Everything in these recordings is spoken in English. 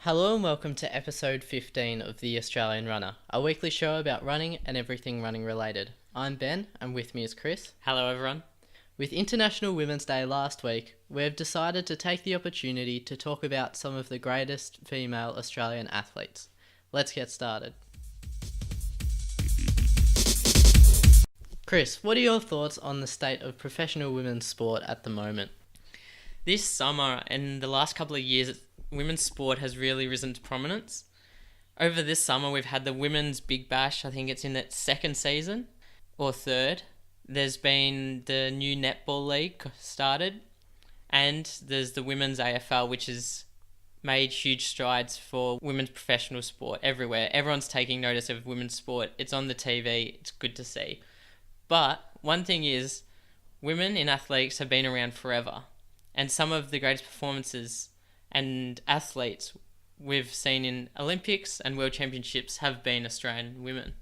Hello and welcome to episode 15 of The Australian Runner, a weekly show about running and everything running related. I'm Ben, and with me is Chris. Hello everyone. With International Women's Day last week, we've decided to take the opportunity to talk about some of the greatest female Australian athletes. Let's get started. Chris, what are your thoughts on the state of professional women's sport at the moment? This summer and the last couple of years, women's sport has really risen to prominence. Over this summer, we've had the Women's Big Bash. I think it's in its second season or third. There's been the new Netball League started, and there's the Women's AFL, which has made huge strides for women's professional sport everywhere. Everyone's taking notice of women's sport. It's on the TV. It's good to see. But one thing is, women in athletics have been around forever, and some of the greatest performances and athletes we've seen in Olympics and World Championships have been Australian women.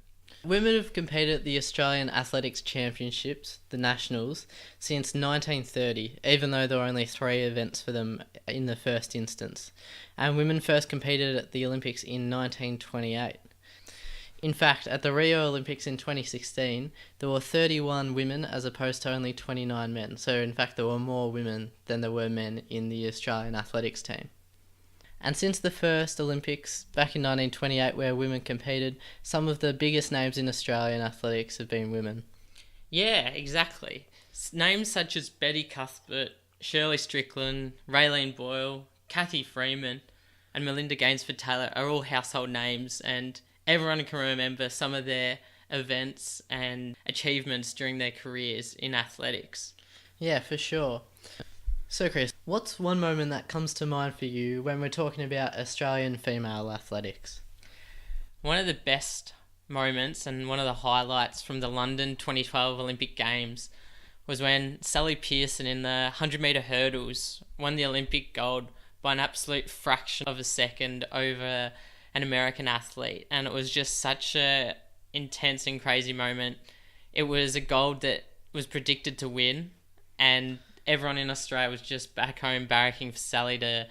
Women have competed at the Australian Athletics Championships, the Nationals, since 1930, even though there were only 3 events for them in the first instance. And women first competed at the Olympics in 1928. In fact, at the Rio Olympics in 2016, there were 31 women as opposed to only 29 men. So in fact, there were more women than there were men in the Australian athletics team. And since the first Olympics, back in 1928, where women competed, some of the biggest names in Australian athletics have been women. Yeah, exactly. Names such as Betty Cuthbert, Shirley Strickland, Raylene Boyle, Kathy Freeman, and Melinda Gainsford-Taylor are all household names, and everyone can remember some of their events and achievements during their careers in athletics. Yeah, for sure. So Chris, what's one moment that comes to mind for you when we're talking about Australian female athletics? One of the best moments and one of the highlights from the London 2012 Olympic Games was when Sally Pearson in the 100-metre hurdles won the Olympic gold by an absolute fraction of a second over an American athlete, and it was just such a intense and crazy moment. It was a gold that was predicted to win, and everyone in Australia was just back home barracking for Sally to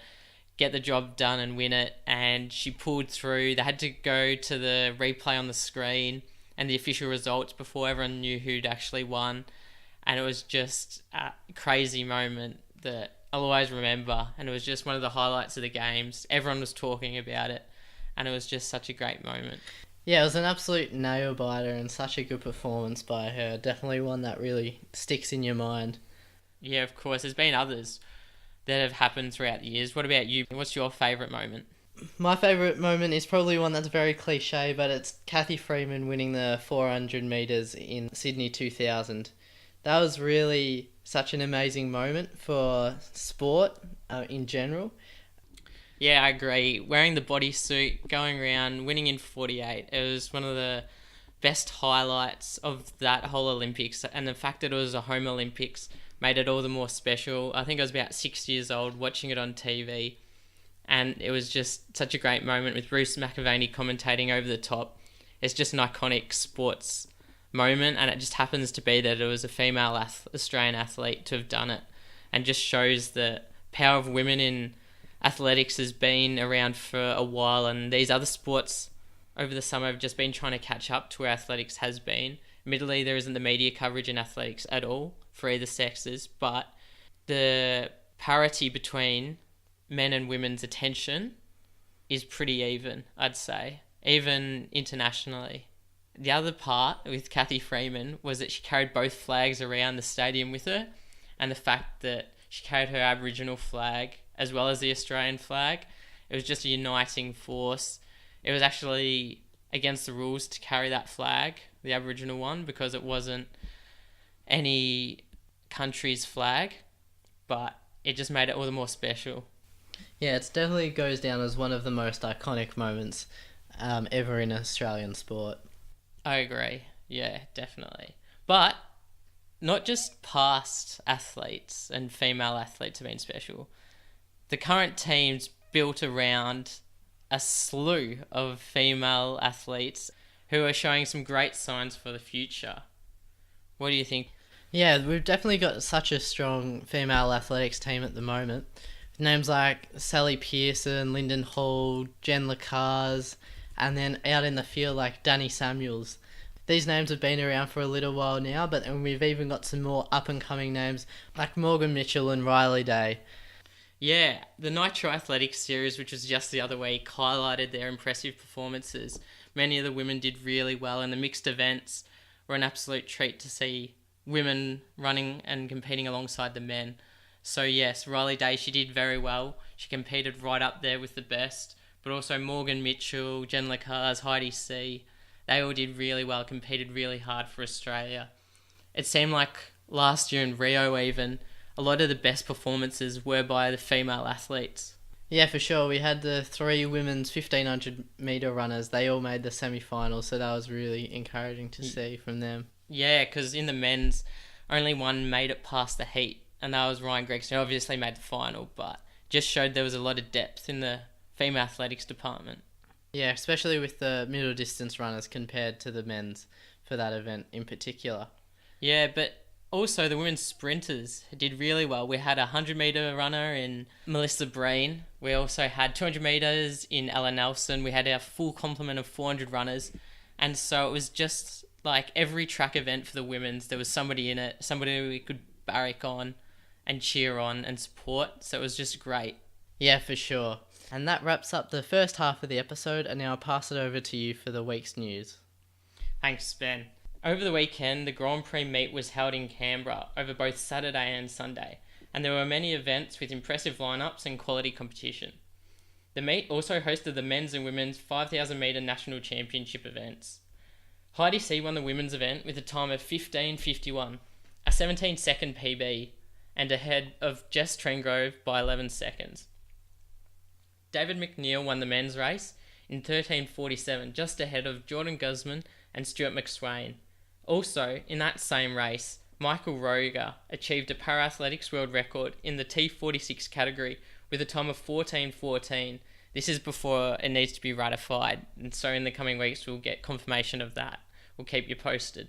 get the job done and win it, and she pulled through. They had to go to the replay on the screen and the official results before everyone knew who'd actually won, and it was just a crazy moment that I'll always remember, and it was just one of the highlights of the games. Everyone was talking about it, and it was just such a great moment. Yeah, it was an absolute nail-biter and such a good performance by her. Definitely one that really sticks in your mind. Yeah, of course. There's been others that have happened throughout the years. What about you? What's your favourite moment? My favourite moment is probably one that's very cliche, but it's Kathy Freeman winning the 400 metres in Sydney 2000. That was really such an amazing moment for sport in general. Yeah, I agree. Wearing the bodysuit, going around, winning in 48, it was one of the best highlights of that whole Olympics, and the fact that it was a home Olympics made it all the more special. I think I was about 6 years old watching it on TV, and it was just such a great moment with Bruce McAvaney commentating over the top. It's just an iconic sports moment, and it just happens to be that it was a female Australian athlete to have done it, and just shows the power of women in athletics has been around for a while, and these other sports over the summer have just been trying to catch up to where athletics has been. Admittedly, there isn't the media coverage in athletics at all for either sexes, but the parity between men and women's attention is pretty even, I'd say, even internationally. The other part with Kathy Freeman was that she carried both flags around the stadium with her, and the fact that she carried her Aboriginal flag as well as the Australian flag. It was just a uniting force. It was actually against the rules to carry that flag, the Aboriginal one, because it wasn't any country's flag, but it just made it all the more special. Yeah, it definitely goes down as one of the most iconic moments ever in Australian sport. I agree. Yeah, definitely. But not just past athletes and female athletes have been special. The current team's built around a slew of female athletes who are showing some great signs for the future. What do you think? Yeah, we've definitely got such a strong female athletics team at the moment. Names like Sally Pearson, Lyndon Hall, Jen LaCars, and then out in the field like Danny Samuels. These names have been around for a little while now, but and we've even got some more up-and-coming names like Morgan Mitchell and Riley Day. Yeah, the Nitro Athletics series, which was just the other week, highlighted their impressive performances. Many of the women did really well, and the mixed events were an absolute treat to see women running and competing alongside the men. So yes, Riley Day, she did very well. She competed right up there with the best, but also Morgan Mitchell, Jen LaCars, Heidi C. They all did really well, competed really hard for Australia. It seemed like last year in Rio even, a lot of the best performances were by the female athletes. Yeah, for sure. We had the 3 women's 1500 metre runners. They all made the semi-finals, so that was really encouraging to see from them. Yeah, because in the men's, only one made it past the heat, and that was Ryan Gregson. He obviously made the final, but just showed there was a lot of depth in the female athletics department. Yeah, especially with the middle distance runners compared to the men's for that event in particular. Yeah, but also the women's sprinters did really well. We had a 100-metre runner in Melissa Breen. We also had 200 metres in Ella Nelson. We had our full complement of 400 runners. And so it was just like every track event for the women's, there was somebody in it, somebody we could barrack on and cheer on and support. So it was just great. Yeah, for sure. And that wraps up the first half of the episode, and now I'll pass it over to you for the week's news. Thanks, Ben. Over the weekend, the Grand Prix meet was held in Canberra over both Saturday and Sunday, and there were many events with impressive lineups and quality competition. The meet also hosted the men's and women's 5,000 metre national championship events. Heidi C won the women's event with a time of 15:51, a 17-second PB, and ahead of Jess Trengrove by 11 seconds. David McNeil won the men's race in 13:47, just ahead of Jordan Guzman and Stuart McSwain. Also, in that same race, Michael Roger achieved a para-athletics world record in the T46 category with a time of 14:14. This is before it needs to be ratified, and so in the coming weeks we'll get confirmation of that. We'll keep you posted.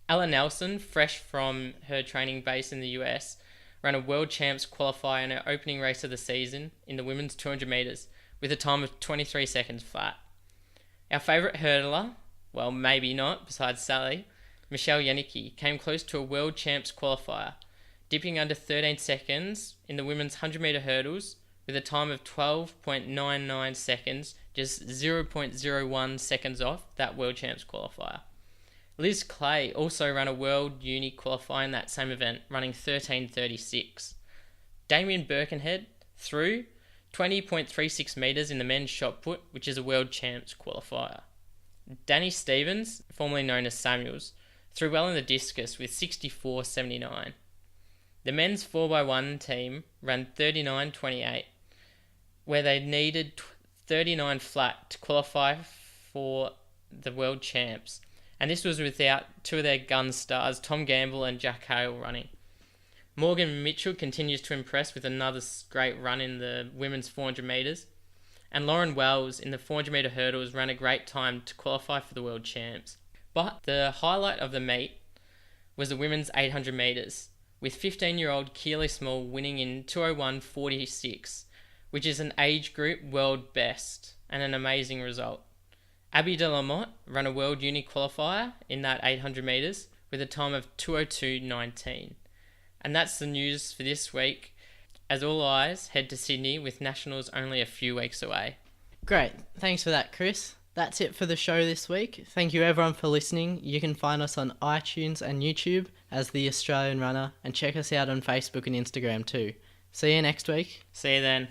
Ella Nelson, fresh from her training base in the US, ran a World Champs qualifier in her opening race of the season in the women's 200 metres with a time of 23 seconds flat. Our favourite hurdler, well maybe not, besides Sally, Michelle Janicki, came close to a World Champs qualifier, dipping under 13 seconds in the women's 100 metre hurdles with a time of 12.99 seconds, just 0.01 seconds off that World Champs qualifier. Liz Clay also ran a World Uni qualifier in that same event, running 13:36. Damien Birkenhead threw 20.36 metres in the men's shot put, which is a World Champs qualifier. Danny Stevens, formerly known as Samuels, threw well in the discus with 64.79. The men's 4x1 team ran 39.28, where they needed 39 flat to qualify for the World Champs, and this was without two of their gun stars, Tom Gamble and Jack Hale, running. Morgan Mitchell continues to impress with another great run in the women's 400 metres, and Lauren Wells in the 400 metre hurdles ran a great time to qualify for the World Champs. But the highlight of the meet was the women's 800 metres, with 15-year-old Keely Small winning in 2:01.46, which is an age group world best and an amazing result. Abby de la Motte ran a World Uni qualifier in that 800 metres with a time of 2:02.19. And that's the news for this week, as all eyes head to Sydney with Nationals only a few weeks away. Great. Thanks for that, Chris. That's it for the show this week. Thank you everyone for listening. You can find us on iTunes and YouTube as The Australian Runner, and check us out on Facebook and Instagram too. See you next week. See you then.